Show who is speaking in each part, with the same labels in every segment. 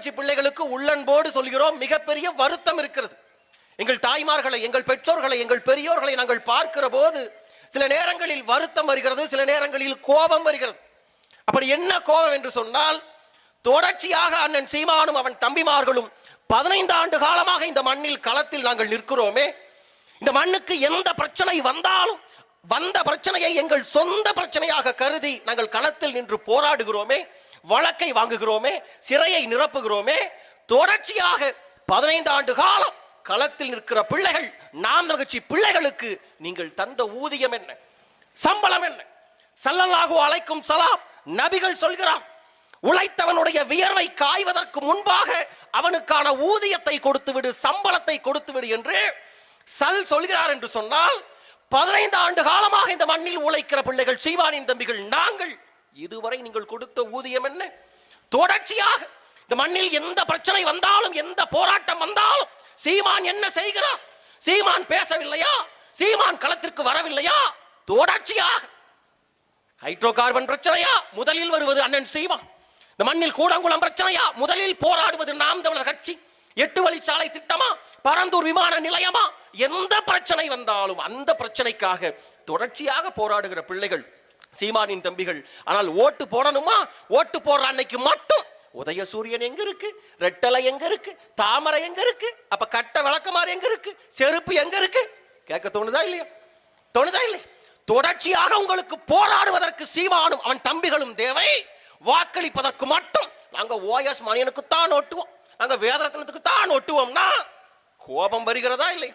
Speaker 1: கட்சி பிள்ளைகளுக்கு உள்ளன்போடு சொல்கிறோம், மிகப்பெரிய வருத்தம் இருக்கிறது. எங்கள் தாய்மார்களை, எங்கள் பெற்றோர்களை, எங்கள் பெரியோர்களை நாங்கள் பார்க்கிற போது சில நேரங்களில் வருத்தம் வருகிறது, சில நேரங்களில் கோபம் வருகிறது. அப்படி என்ன கோபம் என்று சொன்னால், தொடர்ச்சியாக அண்ணன் சீமானும் அவன் தம்பிமார்களும் 15 ஆண்டு காலமாக இந்த மண்ணில் களத்தில் நாங்கள் நிற்கிறோமே, இந்த மண்ணுக்கு எந்த பிரச்சனை வந்தாலும் வந்த பிரச்சனையை எங்கள் சொந்த பிரச்சனையாக கருதி நாங்கள் களத்தில் நின்று போராடுகிறோமே, வழக்கை வாங்குகிறோமே, சிறையை நிரப்புகிறோமே. தொடர்ச்சியாக 15 ஆண்டு காலம் களத்தில் நிற்கிற பிள்ளைகள், நாம் கட்சி பிள்ளைகளுக்கு நீங்கள் தந்த ஊதியம் என்ன, சம்பளம் என்ன? ஸல்லல்லாஹு அலைக்கும் ஸலாம் நபிகள் சொல்கிறார், உழைத்தவனுடைய வியர்வை காய்வதற்கு முன்பாக அவனுக்கான ஊதியத்தை கொடுத்து விடு, சம்பளத்தை கொடுத்து விடு என்று சொல்கிறார். என்று சொன்னால் 15 ஆண்டு காலமாக இந்த மண்ணில் உழைக்கிற பிள்ளைகள், சீமானின் தம்பிகள், நாங்கள் இதுவரை நீங்கள் கொடுத்த ஊதியம் என்ன? தொடர்ச்சியாக இந்த மண்ணில் எந்த பிரச்சனை வந்தாலும், எந்த போராட்டம் வந்தாலும் சீமான் என்ன செய்கிறார்? சீமான் பேசவில்லையா? சீமான் களத்திற்கு வரவில்லையா? தொடர்ச்சியாக ஹைட்ரோ கார்பன் பிரச்சனையா, முதலில் வருவது அண்ணன் சீமான். இந்த மண்ணில் கூடங்குளம் பிரச்சனையா, முதலில் போராடுவது நாம் தமிழர் கட்சி. 8 வழிச்சாலை திட்டமா, பரந்தூர் விமான நிலையமா, எந்த பிரச்சனை வந்தாலும் அந்த பிரச்சனைக்காக தொடர்ச்சியாக போராடுகிற பிள்ளைகள் சீமானின் தம்பிகள். ஆனால் ஓட்டு போடணுமா? ஓட்டு போடுற அன்னைக்கு மட்டும் உதயசூரியன் எங்க இருக்கு, ரெட்டலை எங்க இருக்கு, தாமரை எங்க இருக்கு, அப்ப கட்ட விளக்கமாறு எங்க இருக்கு, செருப்பு எங்க இருக்கு கேட்க தோணுதா இல்லையா? தோணுதா இல்லை? தொடர்ச்சியாக உங்களுக்கு போராடுவதற்கு சீமானும் அவன் தம்பிகளும் தேவை. வாக்களிப்பதற்கு மட்டும் நாங்க ஓஎஸ் மணியனுக்கு தான் ஒட்டுவோம், நாங்க வேதரத்னத்துக்கு தான் ஒட்டுவோம்னா கோபம் வருகிறதா இல்லை?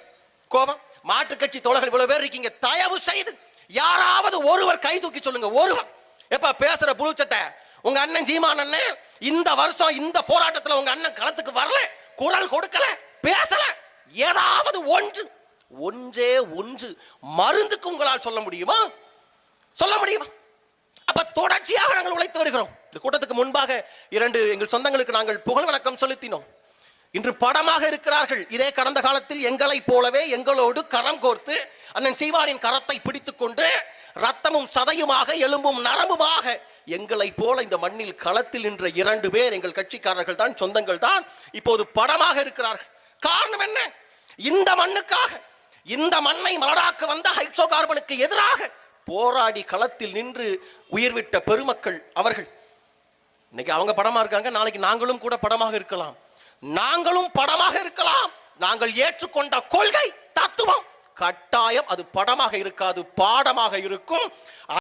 Speaker 1: கோபம். மாற்று கட்சி தோழர்கள் இவ்வளவு பேர் இருக்கீங்க, தயவு செய்து யாராவது ஒருவர் கை தூக்கி சொல்லுங்க. ஒருவர் எப்ப பேசுற புழு சட்டை, உங்க அண்ணன் சீமான் அண்ணன் இந்த வருஷம் இந்த போராட்டத்தில் உங்க அண்ணன் களத்துக்கு வரல, குரல் கொடுக்கல, பேசல, ஏதாவது ஒன்றே ஒன்று மருந்துக்கு உங்களால் சொல்ல முடியுமா? சொல்ல முடியுமா? அப்ப தொடர்ச்சியாக நாங்கள் உழைத்து வருகிறோம். இந்த கூட்டத்துக்கு முன்பாக 2 எங்கள் சொந்தங்களுக்கு நாங்கள் புகழ் வணக்கம் செலுத்தினோம். இன்று படமாக இருக்கிறார்கள். இதே கடந்த காலத்தில் எங்களை போலவே எங்களோடு கரம் கோர்த்து அண்ணன் சீமானின் கரத்தை பிடித்துக் கொண்டு ரத்தமும் சதையுமாக எலும்பும் நரம்புமாக எங்களை போல இந்த மண்ணில் களத்தில் நின்ற 2 பேர் எங்கள் கட்சிக்காரர்கள் தான், சொந்தங்கள் தான், இப்போது படமாக இருக்கிறார்கள். காரணம் என்ன? இந்த மண்ணுக்காக, இந்த மண்ணை மலடாக்க வந்த ஹைட்ரோ கார்பனுக்கு எதிராக போராடி களத்தில் நின்று உயிர் விட்ட பெருமக்கள் அவர்கள். இன்னைக்கு அவங்க படமா இருக்காங்க, நாளைக்கு நாங்களும் கூட படமாக இருக்கலாம். நாங்களும் படமாக இருக்கலாம். நாங்கள் ஏற்றுக்கொண்ட கொள்கை, தத்துவம் கட்டாயம் அது படமாக இருக்காது, பாடமாக இருக்கும்.